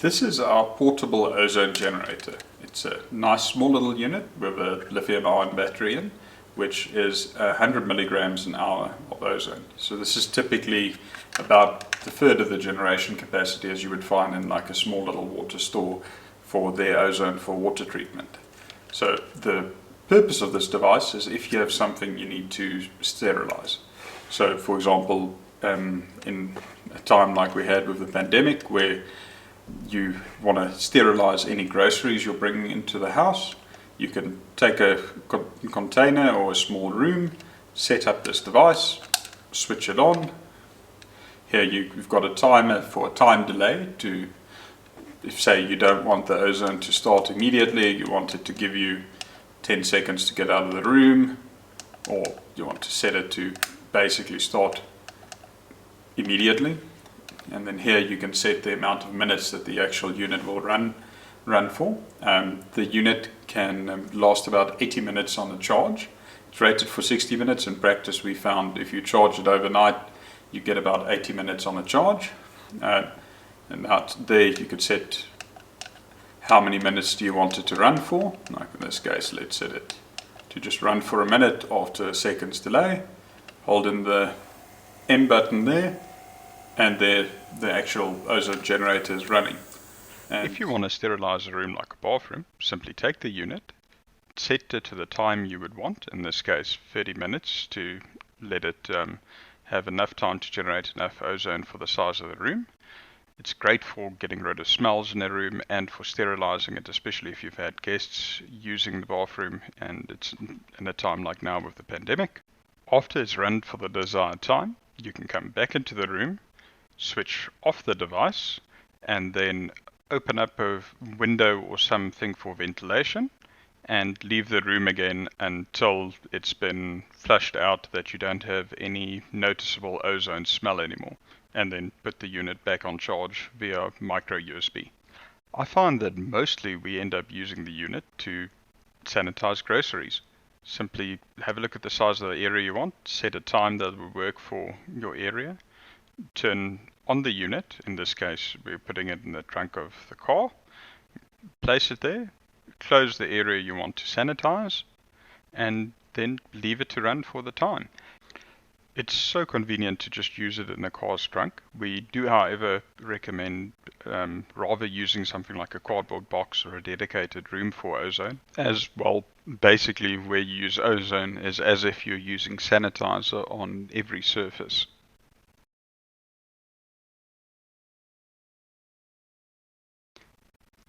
This is our portable ozone generator. It's a nice small little unit with a lithium-ion battery in, which is 100 milligrams an hour of ozone. So this is typically about a third of the generation capacity as you would find in like a small little water store for their ozone for water treatment. So the purpose of this device is if you have something you need to sterilize. So for example, in a time like we had with the pandemic where you want to sterilize any groceries you're bringing into the house, you can take a container or a small room, set up this device, switch it on. Here you've got a timer for a time delay to, if say you don't want the ozone to start immediately, you want it to give you 10 seconds to get out of the room, or you want to set it to basically start immediately. And then here you can set the amount of minutes that the actual unit will run for. The unit can last about 80 minutes on a charge. It's rated for 60 minutes. In practice we found if you charge it overnight you get about 80 minutes on a charge. And out there you could set how many minutes do you want it to run for. Like in this case, let's set it to just run for a minute after a second's delay. Hold in the M button there, and there the actual ozone generator is running. And if you want to sterilize a room like a bathroom, simply take the unit, set it to the time you would want, in this case 30 minutes, to let it have enough time to generate enough ozone for the size of the room. It's great for getting rid of smells in a room and for sterilizing it, especially if you've had guests using the bathroom and it's in a time like now with the pandemic. After it's run for the desired time, you can come back into the room, switch off the device, and then open up a window or something for ventilation and leave the room again until it's been flushed out that you don't have any noticeable ozone smell anymore, and then put the unit back on charge via micro USB. I find that mostly we end up using the unit to sanitize groceries. Simply have a look at the size of the area you want, set a time that will work for your area, turn on the unit. In this case we're putting it in the trunk of the car, place it there, close the area you want to sanitize, and then leave it to run for the time. It's so convenient to just use it in a car's trunk. We do, however, recommend rather using something like a cardboard box or a dedicated room for ozone. As well, basically where you use ozone is as if you're using sanitizer on every surface.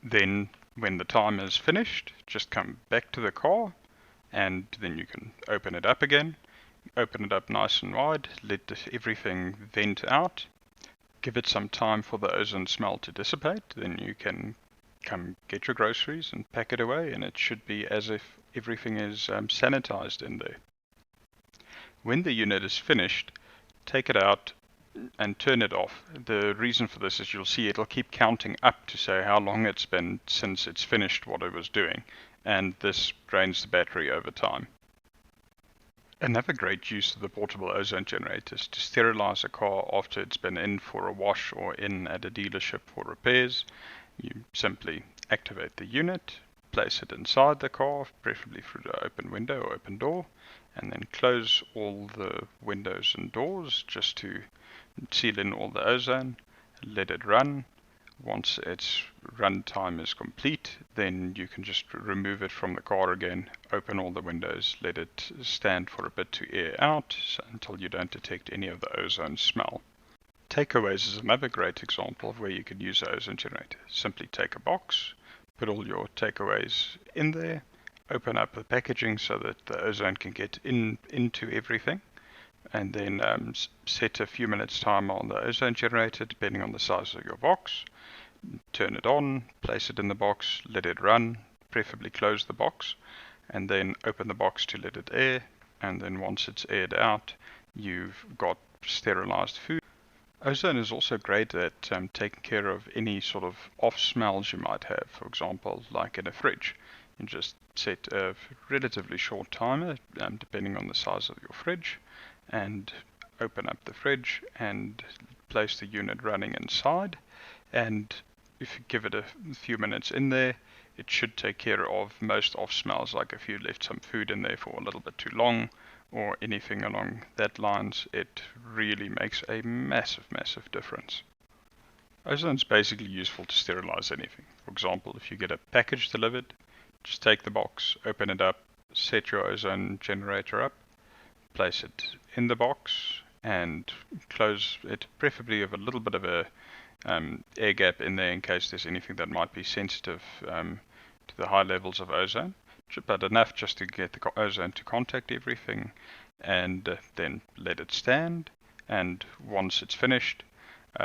Then when the time is finished, just come back to the car and then you can open it up again. Open it up nice and wide, let everything vent out, give it some time for the ozone smell to dissipate, then you can come get your groceries and pack it away, and it should be as if everything is sanitized in there. When the unit is finished, take it out and turn it off. The reason for this is you'll see it'll keep counting up to say how long it's been since it's finished what it was doing, and this drains the battery over time. Another great use of the portable ozone generator is to sterilize a car after it's been in for a wash or in at a dealership for repairs. You simply activate the unit, place it inside the car, preferably through the open window or open door, and then close all the windows and doors just to seal in all the ozone, let it run. Once its run time is complete, then you can just remove it from the car again, open all the windows, let it stand for a bit to air out until you don't detect any of the ozone smell. Takeaways is another great example of where you can use the ozone generator. Simply take a box, put all your takeaways in there, open up the packaging so that the ozone can get into everything, and then set a few minutes time on the ozone generator depending on the size of your box. Turn it on, place it in the box, let it run, preferably close the box, and then open the box to let it air, and then once it's aired out, you've got sterilized food. Ozone is also great at taking care of any sort of off smells you might have, for example, like in a fridge. You just set a relatively short timer, depending on the size of your fridge, and open up the fridge and place the unit running inside, and if you give it a few minutes in there, it should take care of most off smells, like if you left some food in there for a little bit too long or anything along that lines. It really makes a massive difference. Ozone is basically useful to sterilize anything. For example, if you get a package delivered, just take the box, open it up, set your ozone generator up, place it in the box and close it, preferably with a little bit of a air gap in there in case there's anything that might be sensitive to the high levels of ozone, but enough just to get the ozone to contact everything, and then let it stand. And once it's finished,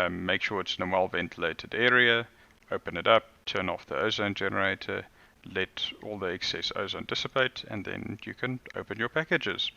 make sure it's in a well ventilated area, open it up, turn off the ozone generator, let all the excess ozone dissipate, and then you can open your packages.